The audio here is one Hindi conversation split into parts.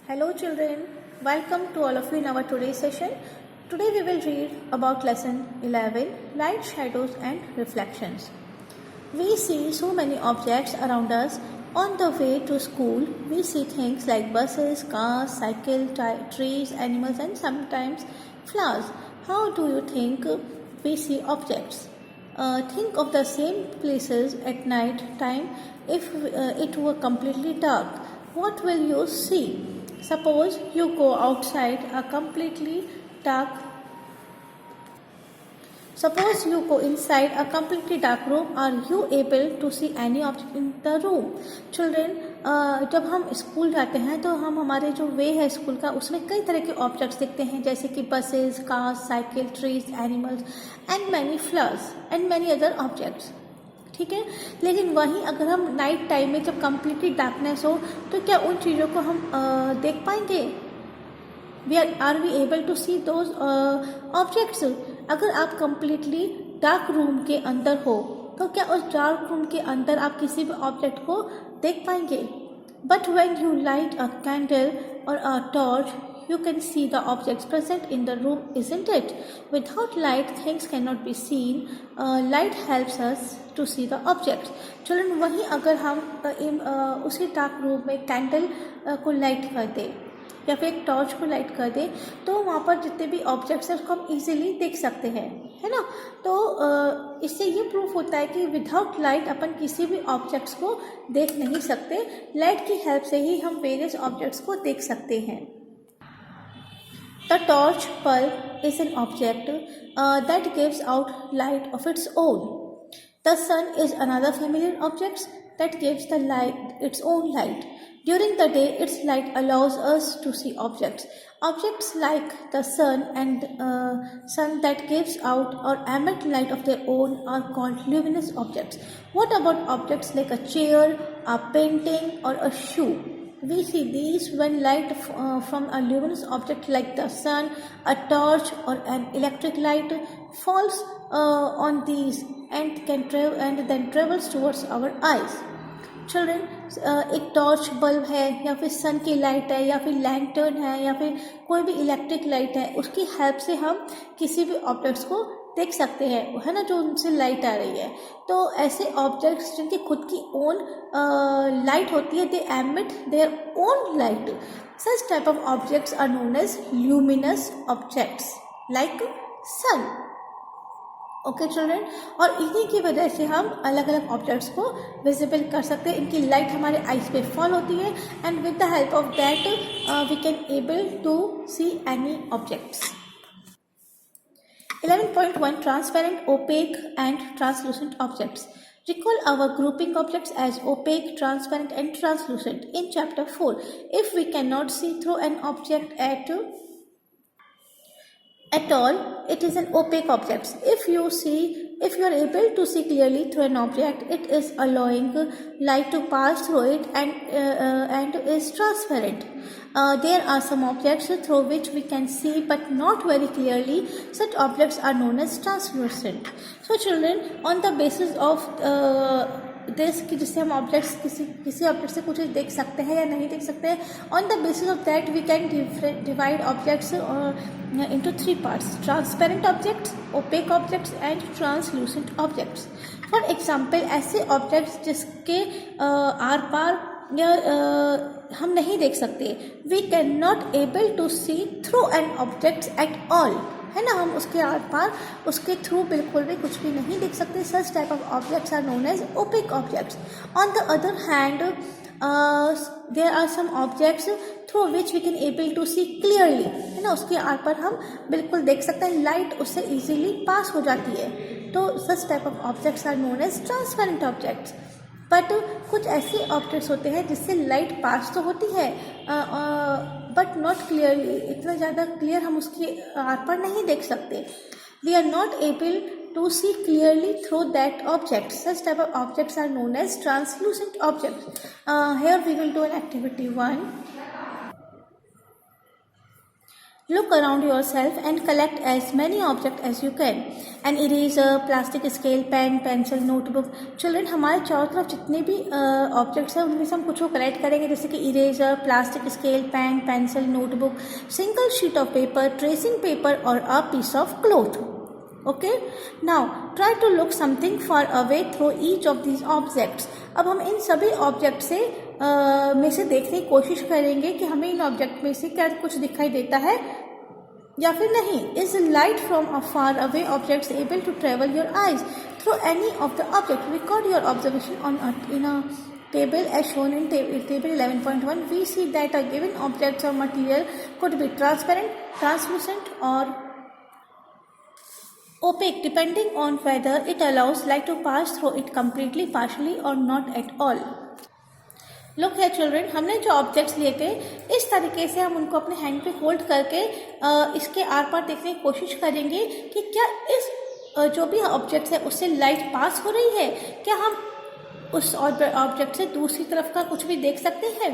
Hello children, welcome to all of you in our today's session. Today we will read about lesson 11, light, shadows and reflections. We see so many objects around us. On the way to school, we see things like buses, cars, cycles, trees, animals and sometimes flowers. How do you think we see objects? Think of the same places at night time. If it were completely dark, what will you see? Suppose you go outside a completely dark Suppose you go inside a completely dark room. Are you able to see any object in the room? Children, जब हम स्कूल जाते हैं तो हम हमारे जो वे है स्कूल का उसमें कई तरह के ऑब्जेक्ट्स दिखते हैं, जैसे कि buses, cars, cycle, trees, animals and many flowers and many other objects. ठीक है, लेकिन वहीं अगर हम नाइट टाइम में जब कम्प्लीटली डार्कनेस हो तो क्या उन चीज़ों को हम देख पाएंगे? Are we able to see those objects? अगर आप कम्प्लीटली डार्क रूम के अंदर हो तो क्या उस डार्क रूम के अंदर आप किसी भी ऑब्जेक्ट को देख पाएंगे? But when you light a candle or a torch, you can see the objects present in the room, isn't it? Without light, things cannot be seen. Light helps us to see the objects. Children, वहीं अगर हम उसी डार्क रूम में कैंडल को लाइट कर दें या फिर एक टॉर्च को लाइट कर दें तो वहाँ पर जितने भी ऑब्जेक्ट्स हैं उसको हम इजीली देख सकते हैं, है ना? तो इससे ये प्रूफ होता है कि विदाउट लाइट अपन किसी भी ऑब्जेक्ट्स को देख नहीं सकते. लाइट की हेल्प से ही हम वेरियस ऑब्जेक्ट्स को देख सकते हैं. The torch bulb is an object that gives out light of its own. The sun is another familiar object that gives the light its own light. During the day, its light allows us to see objects. Objects like the sun and sun that gives out or emit light of their own are called luminous objects. What about objects like a chair, a painting, or a shoe? We see these when light from a luminous object like the sun, a torch or an electric light falls on these and then travels towards our eyes. Children, एक टॉर्च बल्ब है या फिर सन की लाइट है या फिर लैंटर्न है या फिर कोई भी इलेक्ट्रिक लाइट है, उसकी हेल्प से हम किसी भी ऑब्जेक्ट्स को देख सकते हैं, है ना, जो उनसे लाइट आ रही है. तो ऐसे ऑब्जेक्ट्स जिनकी खुद की ओन लाइट होती है, they emit their own light. Such type of objects are known as luminous objects like sun. Okay children, और इन्हीं की वजह से हम अलग अलग ऑब्जेक्ट्स को विजिबल कर सकते हैं. इनकी लाइट हमारे आईज पे फॉल होती है and with the help of that we can able to see any objects. 11.1 Transparent, opaque and translucent objects. Recall our grouping objects as opaque, transparent and translucent in chapter 4. If we cannot see through an object at all, it is an opaque object. If you are able to see clearly through an object, it is allowing light to pass through it and is transparent. There are some objects through which we can see but not very clearly. Such objects are known as translucent. So children, on the basis of this कि जिससे हम ऑब्जेक्ट्स किसी ऑब्जेक्ट से कुछ देख सकते हैं या नहीं देख सकते हैं, on the basis of that we can divide objects into 3 parts: transparent objects, opaque objects and translucent objects. For example, ऐसे ऑब्जेक्ट्स जिसके आर पार या हम नहीं देख सकते, we cannot able to see through an object at all, है ना, हम उसके आर पार उसके थ्रू बिल्कुल भी कुछ भी नहीं देख सकते. Such type of objects are known as opaque objects. On the other hand there are some objects through which we can able to see clearly, है ना, उसके आर पर हम बिल्कुल देख सकते हैं, लाइट उससे इजीली पास हो जाती है. तो such type of objects are known as transparent objects. But कुछ ऐसे ऑब्जेक्ट्स होते हैं जिससे लाइट पास तो होती है बट नॉट क्लियरली, इतना ज़्यादा क्लियर हम उसके आर पर नहीं देख सकते. We are not able to see clearly through that object. Such type of objects are known as translucent objects. Here we will do an activity 1. Look around yourself and collect as many objects as you can. An eraser, plastic scale, pen, pencil, notebook. Children, हमारे चारों तरफ जितने भी ऑब्जेक्ट्स हैं उनमें से हम कुछ को कलेक्ट करेंगे, जैसे कि eraser, plastic scale, pen, pencil, notebook, single sheet of paper, tracing paper और a piece of cloth. Okay, now try to look something far away through each of these objects. अब हम इन सभी ऑब्जेक्ट से में से देखने की कोशिश करेंगे कि हमें इन ऑब्जेक्ट में से क्या कुछ दिखाई देता है या फिर नहीं. Is light from a far away objects able to travel your eyes through any of the object. Record your observation on in a table as shown in table 11.1. We see that a given object or material could be transparent, translucent or opaque depending on whether it allows light to pass through it completely, partially or not at all. Look here children, हमने जो ऑब्जेक्ट्स लिए थे इस तरीके से हम उनको अपने हैंड पे होल्ड करके इसके आर पार देखने की कोशिश करेंगे कि क्या इस जो भी ऑब्जेक्ट्स है उससे लाइट पास हो रही है, क्या हम उस ऑब्जेक्ट से दूसरी तरफ का कुछ भी देख सकते हैं.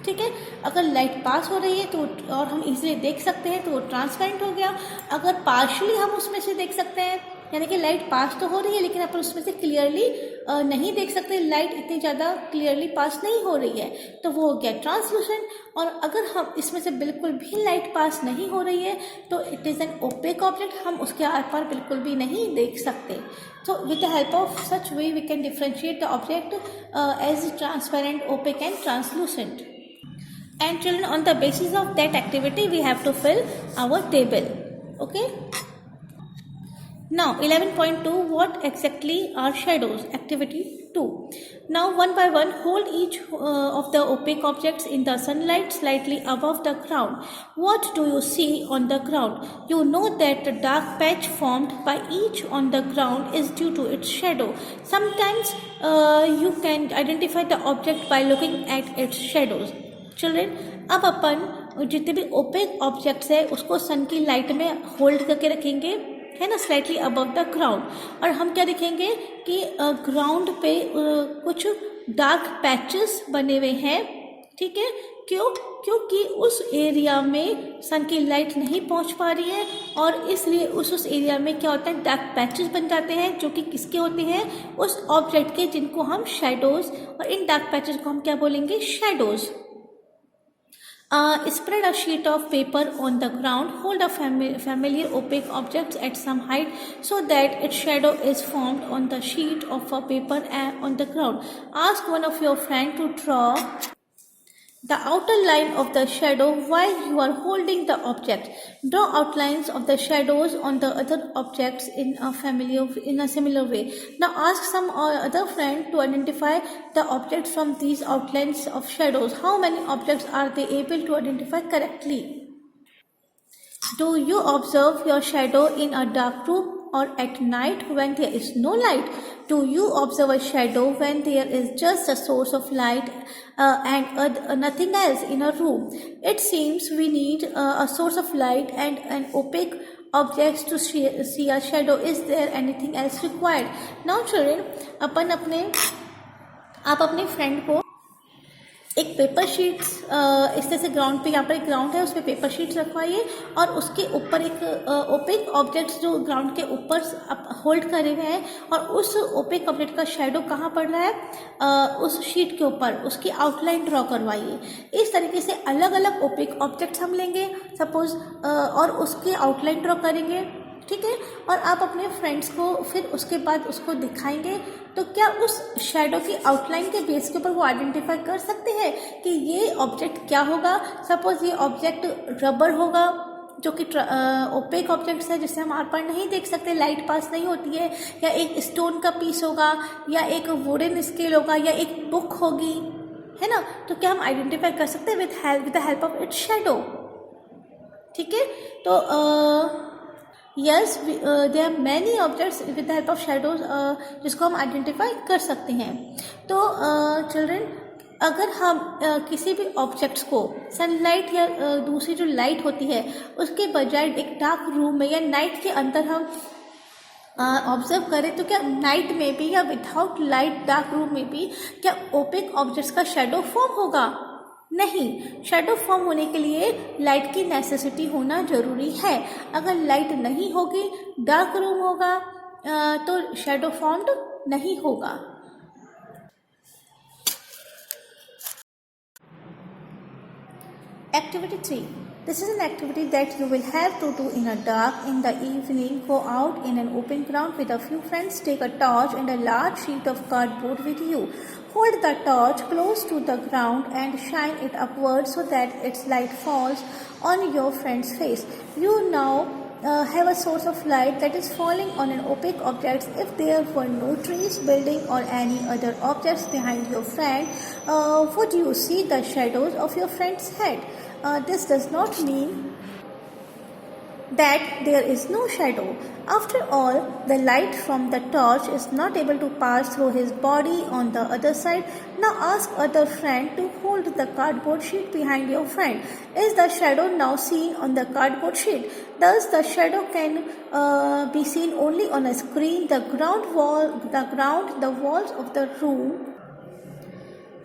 ठीक है, अगर लाइट पास हो रही है तो और हम इजीली देख सकते हैं तो वो ट्रांसपेरेंट हो गया. अगर पार्शली हम उसमें से देख सकते हैं, यानी कि लाइट पास तो हो रही है लेकिन अपन उसमें से क्लियरली नहीं देख सकते, लाइट इतनी ज़्यादा क्लियरली पास नहीं हो रही है, तो वो हो गया ट्रांसलूसेंट. और अगर हम इसमें से बिल्कुल भी लाइट पास नहीं हो रही है तो it is an opaque object, हम उसके आर पार बिल्कुल भी नहीं देख सकते. So with the help of such way we can differentiate the object as transparent, opaque and translucent. And children, on the basis of that activity we have to fill our table. Okay. Now 11.2, what exactly are shadows? Activity 2. Now one by one hold each of the opaque objects in the sunlight slightly above the ground. What do you see on the ground? You know that the dark patch formed by each on the ground is due to its shadow. Sometimes you can identify the object by looking at its shadows. Children, अब अपन जितने भी ओपेक ऑब्जेक्ट्स है उसको सन की लाइट में होल्ड करके रखेंगे, है ना, स्लाइटली अबव द ग्राउंड. और हम क्या देखेंगे कि ग्राउंड पे कुछ डार्क पैचेस बने हुए हैं. ठीक है, क्योंकि उस एरिया में सन की लाइट नहीं पहुंच पा रही है और इसलिए उस एरिया में क्या होता है, डार्क पैचेस बन जाते हैं जो कि किसके होते हैं, उस ऑब्जेक्ट के, जिनको हम शेडोज, और इन डार्क पैचेस को हम क्या बोलेंगे, shadows. Spread a sheet of paper on the ground. Hold a familiar opaque object at some height so that its shadow is formed on the sheet of a paper on the ground. Ask one of your friends to draw the outer line of the shadow while you are holding the object. Draw outlines of the shadows on the other objects in a similar way. Now ask some other friend to identify the objects from these outlines of shadows. How many objects are they able to identify correctly? Do you observe your shadow in a dark room or at night when there is no light? Do you observe a shadow when there is just a source of light and nothing else in a room? It seems we need a source of light and an opaque objects to see a shadow. Is there anything else required? Now children, आप अपने फ्रेंड को एक पेपर शीट्स इस तरह से ग्राउंड पे, यहाँ पर एक ग्राउंड है उस पर पेपर शीट्स रखवाइए और उसके ऊपर एक ओपेक ऑब्जेक्ट्स जो ग्राउंड के ऊपर होल्ड करे हुए हैं और उस ओपेक ऑब्जेक्ट का शेडो कहाँ पड़ रहा है, उस शीट के ऊपर उसकी आउटलाइन ड्रॉ करवाइए. इस तरीके से अलग अलग ओपेक ऑब्जेक्ट्स हम लेंगे सपोज और उसकी आउटलाइन ड्रॉ करेंगे. ठीक है, और आप अपने फ्रेंड्स को फिर उसके बाद उसको दिखाएंगे तो क्या उस शेडो की आउटलाइन के बेस के ऊपर वो आइडेंटिफाई कर सकते हैं कि ये ऑब्जेक्ट क्या होगा. सपोज ये ऑब्जेक्ट रबर होगा जो कि ओपेक ऑब्जेक्ट्स है जिससे हम आर पार नहीं देख सकते, लाइट पास नहीं होती है, या एक स्टोन का पीस होगा या एक वुडन स्केल होगा या एक बुक होगी, है ना. तो क्या हम आइडेंटिफाई कर सकते हैं with the help of its shadow. ठीक है, तो yes, there are many objects with the help of shadows जिसको हम आइडेंटिफाई कर सकते हैं. तो चिल्ड्रन, अगर हम किसी भी ऑब्जेक्ट्स को सनलाइट या दूसरी जो लाइट होती है उसके बजाय एक डार्क रूम में या नाइट के अंदर हम ऑब्जर्व करें तो क्या नाइट में भी या विदाउट लाइट डार्क रूम में भी क्या ओपेक ऑब्जेक्ट्स का शेडो फॉर्म होगा? नहीं, शेडो फॉर्म होने के लिए लाइट की नेसेसिटी होना ज़रूरी है। अगर लाइट नहीं होगी, डार्क रूम होगा, तो शेडो फॉर्म्ड नहीं होगा। Activity 3. This is an activity that you will have to do in a dark in the evening. Go out in an open ground with a few friends. Take a torch and a large sheet of cardboard with you. Hold the torch close to the ground and shine it upward so that its light falls on your friend's face. You now have a source of light that is falling on an opaque object. If there were no trees, building or any other objects behind your friend, would you see the shadows of your friend's head? This does not mean that there is no shadow. After all, the light from the torch is not able to pass through his body on the other side. Now ask other friend to hold the cardboard sheet behind your friend. Is the shadow now seen on the cardboard sheet? Thus, the shadow can be seen only on a screen. The walls of the room,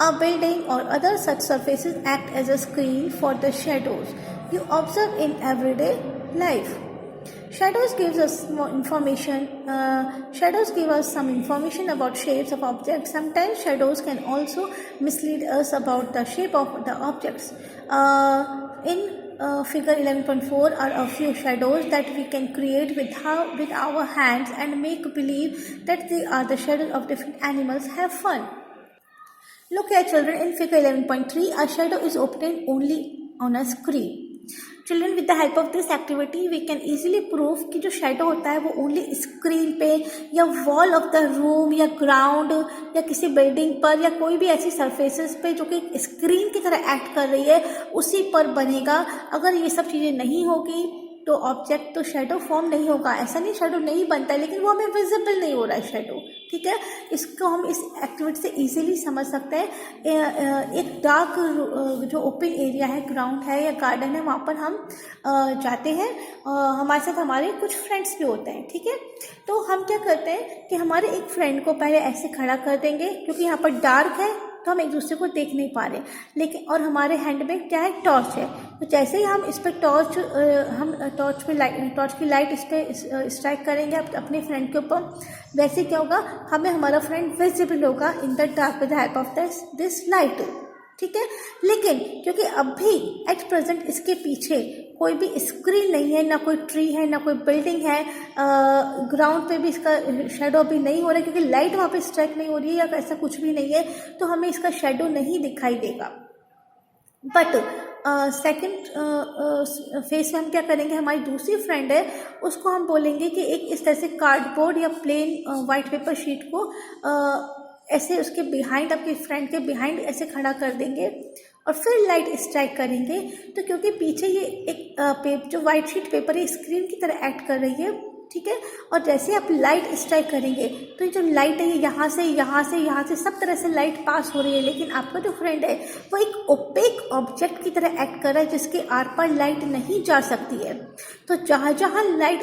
a building or other such surfaces act as a screen for the shadows you observe in everyday life. Shadows give us some information about shapes of objects. Sometimes shadows can also mislead us about the shape of the objects. In figure 11.4 are a few shadows that we can create with our hands and make believe that they are the shadows of different animals. Have fun. Look here children, in figure 11.3 a shadow is obtained only on a screen. Children, with the help of this activity we can easily prove कि जो shadow होता है वो only screen पे या wall of the room या ground या किसी building पर या कोई भी ऐसी surfaces पे जो कि screen की तरह act कर रही है उसी पर बनेगा। अगर ये सब चीज़ें नहीं होगी तो ऑब्जेक्ट तो शेडो फॉर्म नहीं होगा। ऐसा नहीं शेडो नहीं बनता है, लेकिन वो हमें विजिबल नहीं हो रहा है शेडो। ठीक है, इसको हम इस एक्टिविटी से इजीली समझ सकते हैं। एक डार्क जो ओपन एरिया है, ग्राउंड है या गार्डन है, वहाँ पर हम जाते हैं। हमारे साथ हमारे कुछ फ्रेंड्स भी होते हैं। ठीक है, तो हम क्या करते हैं कि हमारे एक फ्रेंड को पहले ऐसे खड़ा कर देंगे, क्योंकि यहाँ पर डार्क है तो हम एक दूसरे को देख नहीं पा रहे, लेकिन और हमारे हैंड में क्या है, टॉर्च है। तो जैसे ही हम इस पर टॉर्च की लाइट इस पर स्ट्राइक करेंगे अपने फ्रेंड के ऊपर, वैसे क्या होगा, हमें हमारा फ्रेंड विजिबल होगा in the dark with the help of this light. ठीक है, लेकिन क्योंकि अभी एट प्रेजेंट इसके पीछे कोई भी स्क्रीन नहीं है, ना कोई ट्री है, ना कोई बिल्डिंग है, ग्राउंड पे भी इसका शेडो भी नहीं हो रहा है, क्योंकि लाइट वहाँ पे स्ट्राइक नहीं हो रही है या ऐसा कुछ भी नहीं है, तो हमें इसका शेडो नहीं दिखाई देगा। बट सेकंड फेज में हम क्या करेंगे, हमारी दूसरी फ्रेंड है उसको हम बोलेंगे कि एक इस तरह से कार्डबोर्ड या प्लेन वाइट पेपर शीट को ऐसे उसके बिहाइंड, आपके फ्रेंड के बिहाइंड ऐसे खड़ा कर देंगे और फिर लाइट स्ट्राइक करेंगे। तो क्योंकि पीछे ये एक जो वाइट शीट पेपर है स्क्रीन की तरह एक्ट कर रही है, ठीक है, और जैसे आप लाइट स्ट्राइक करेंगे तो ये जो लाइट है यहाँ से सब तरह से लाइट पास हो रही है, लेकिन आपका जो फ्रेंड है वो एक ओपेक ऑब्जेक्ट की तरह एक्ट कर रहा है जिसके आर पार लाइट नहीं जा सकती है। तो जहाँ जहाँ लाइट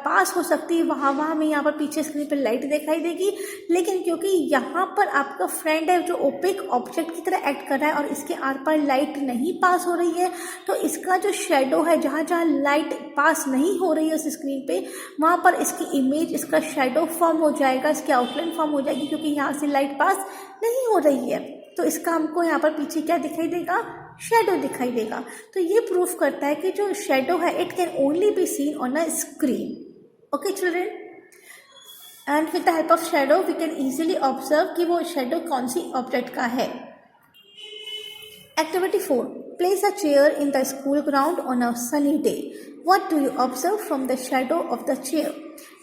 पास हो सकती है वहाँ हमें यहाँ पर पीछे स्क्रीन पर लाइट दिखाई देगी, लेकिन क्योंकि यहाँ पर आपका फ्रेंड है जो ओपेक ऑब्जेक्ट की तरह एक्ट कर रहा है और इसके आर पार लाइट नहीं पास हो रही है, तो इसका जो शेडो है, जहाँ जहाँ लाइट पास नहीं हो रही है उस स्क्रीन पे, वहाँ पर इसकी इमेज, इसका शेडो फॉर्म हो जाएगा, इसकी आउटलाइन फॉर्म हो जाएगी, क्योंकि यहाँ से लाइट पास नहीं हो रही है। तो इसका हमको यहाँ पर पीछे क्या दिखाई देगा, शेडो दिखाई देगा। तो ये प्रूफ करता है कि जो शेडो है it can only be seen on a screen. Okay children, and with the help of shadow we can easily observe कि वो शेडो कौन सी ऑब्जेक्ट का है। Activity 4. Place a chair in the school ground on a sunny day. What do you observe from the shadow of the chair?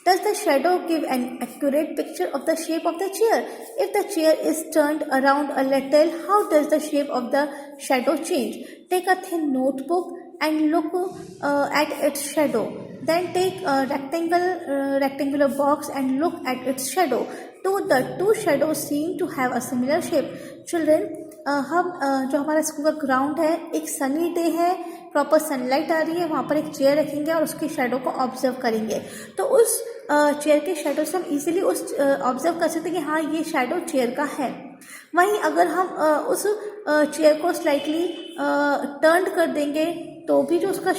Does the shadow give an accurate picture of the shape of the chair? If the chair is turned around a little, how does the shape of the shadow change? Take a thin notebook and look at its shadow. Then take a rectangular box and look at its shadow. The two shadows seem to have a similar shape. Children, हम जो हमारा स्कूल का ग्राउंड है, एक सनी डे है, प्रॉपर सनलाइट आ रही है, वहाँ पर एक चेयर रखेंगे और उसके शेडो को ऑब्जर्व करेंगे। तो उस चेयर के शेडो से हम इजीली उस ऑब्जर्व कर सकते हैं कि हाँ ये शेडो चेयर का है। वहीं अगर हम उस चेयर को स्लाइटली टर्न कर देंगे तो भी जो उसका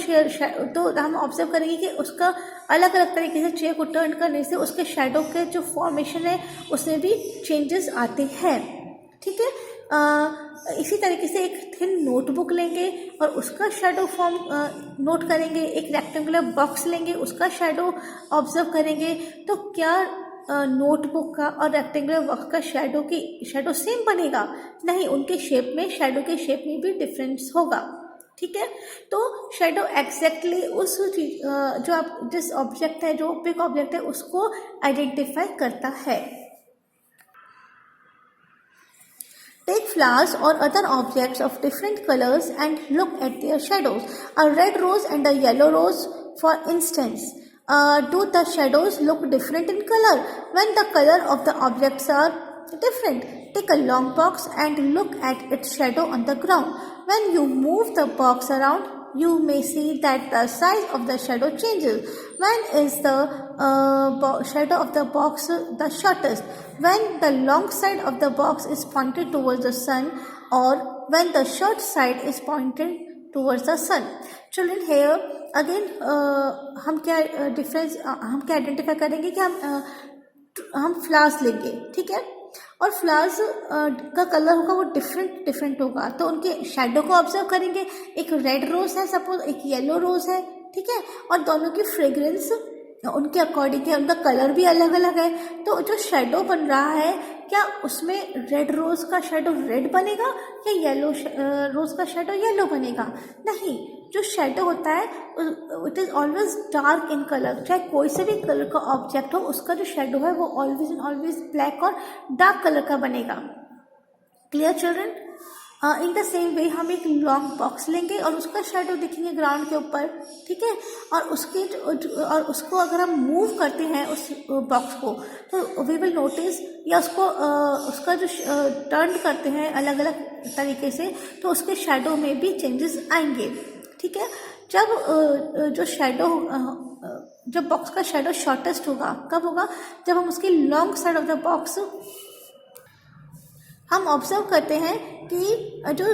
तो हम ऑब्जर्व करेंगे कि उसका अलग अलग तरीके से चेयर को टर्न करने से उसके शेडो के जो फॉर्मेशन है उसमें भी चेंजेस आते हैं। ठीक है, इसी तरीके से एक थिन नोटबुक लेंगे और उसका शेडो फॉर्म नोट करेंगे, एक रेक्टेंगुलर बॉक्स लेंगे, उसका शेडो ऑब्जर्व करेंगे। तो क्या नोटबुक का और रेक्टेंगुलर बॉक्स का शेडो सेम बनेगा? नहीं, उनके शेप में, शेडो के शेप में भी डिफरेंस होगा। ठीक है, तो शेडो एग्जैक्टली उस जो आप जिस ऑब्जेक्ट है, जो ओपेक ऑब्जेक्ट है, उसको आइडेंटिफाई करता है। Take flowers or other objects of different colors and look at their shadows. A red rose and a yellow rose, for instance. Do the shadows look different in color when the color of the objects are different? Take a long box and look at its shadow on the ground. When you move the box around, you may see that the size of the shadow changes. When is the shadow of the box the shortest? When the long side of the box is pointed towards the sun, or when the short side is pointed towards the sun. Children, here again हम क्या आइडेंटिफाई करेंगे कि हम फ्लावर्स लेंगे, ठीक है, और फ्लावर्स का कलर होगा वो डिफरेंट होगा, तो उनके शेडो को ऑब्जर्व करेंगे। एक रेड रोज है सपोज, एक येलो रोज है, ठीक है, और दोनों की फ्रेग्रेंस उनके अकॉर्डिंग है, उनका कलर भी अलग अलग है। तो जो शेडो बन रहा है, क्या उसमें रेड रोज का शेडो रेड बनेगा या येलो रोज का शेडो येलो बनेगा? नहीं, जो शेडो होता है it is always dark in colour. चाहे कोई से भी कलर का ऑब्जेक्ट हो, उसका जो शेडो है वो ऑलवेज ब्लैक और डार्क कलर का बनेगा। Clear children? In the same way हम एक लॉन्ग बॉक्स लेंगे और उसका शेडो देखेंगे ग्राउंड के ऊपर, ठीक है, और उसको अगर हम मूव करते हैं उस बॉक्स को, तो वी विल नोटिस, या उसका जो टर्न करते हैं अलग अलग तरीके से, तो उसके शेडो में भी चेंजेस आएंगे। ठीक है, जब बॉक्स का शेडो शॉर्टेस्ट होगा, कब होगा? जब हम उसकी long side of the box हम ऑब्जर्व करते हैं कि जो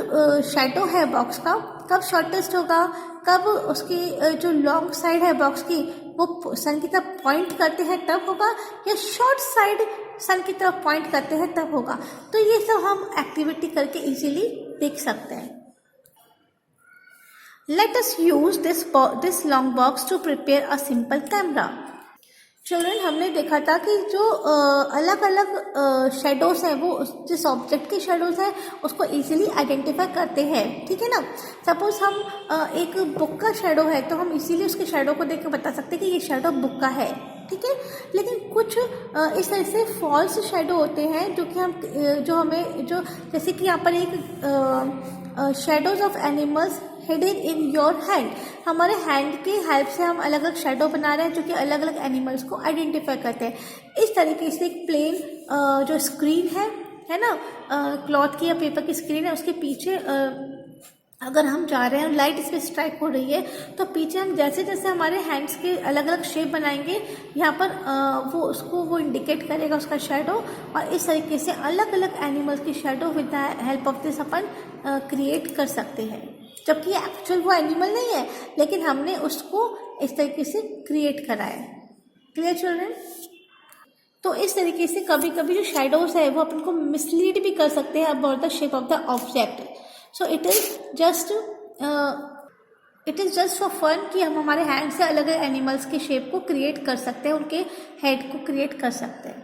शेडो है बॉक्स का कब शॉर्टेस्ट होगा, कब उसकी जो लॉन्ग साइड है बॉक्स की वो सन की तरफ पॉइंट करते हैं तब होगा, या शॉर्ट साइड सन की तरफ पॉइंट करते हैं तब होगा। तो ये सब हम एक्टिविटी करके इजीली देख सकते हैं। Let us use this long box to prepare a simple camera. Children, हमने देखा था कि जो अलग अलग शेडोज हैं वो जिस ऑब्जेक्ट के शेडोज हैं उसको इजीली आइडेंटिफाई करते हैं, ठीक है ना। सपोज हम एक बुक का शेडो है तो हम इजीली उसके शेडो को देख के बता सकते हैं कि ये शेडो बुक का है, ठीक है। लेकिन कुछ इस तरह से फॉल्स शेडो होते हैं जो जैसे कि यहाँ पर एक shadows of animals hidden in your hand, हमारे हैंड की हेल्प से हम अलग अलग शेडो बना रहे हैं जो कि अलग अलग एनिमल्स को आइडेंटिफाई करते हैं। इस तरीके से एक प्लेन जो स्क्रीन है ना, क्लॉथ की या पेपर की स्क्रीन है, उसके पीछे अगर हम जा रहे हैं और लाइट इस पर स्ट्राइक हो रही है तो पीछे हम जैसे जैसे हमारे हैंड्स के अलग अलग शेप बनाएंगे, यहाँ पर वो इंडिकेट करेगा उसका शेडो, और इस तरीके से अलग अलग एनिमल्स की shadow with the help of this upon create कर सकते हैं। जबकि एक्चुअल वो एनिमल नहीं है, लेकिन हमने उसको इस तरीके से क्रिएट करा है। Clear children? तो इस तरीके से कभी कभी जो शेडोज है वो अपन को मिसलीड भी कर सकते हैं about the shape of the object. So it is just for fun कि हम हमारे हैंड से अलग अलग एनिमल्स के शेप को क्रिएट कर सकते हैं, उनके हेड को क्रिएट कर सकते हैं।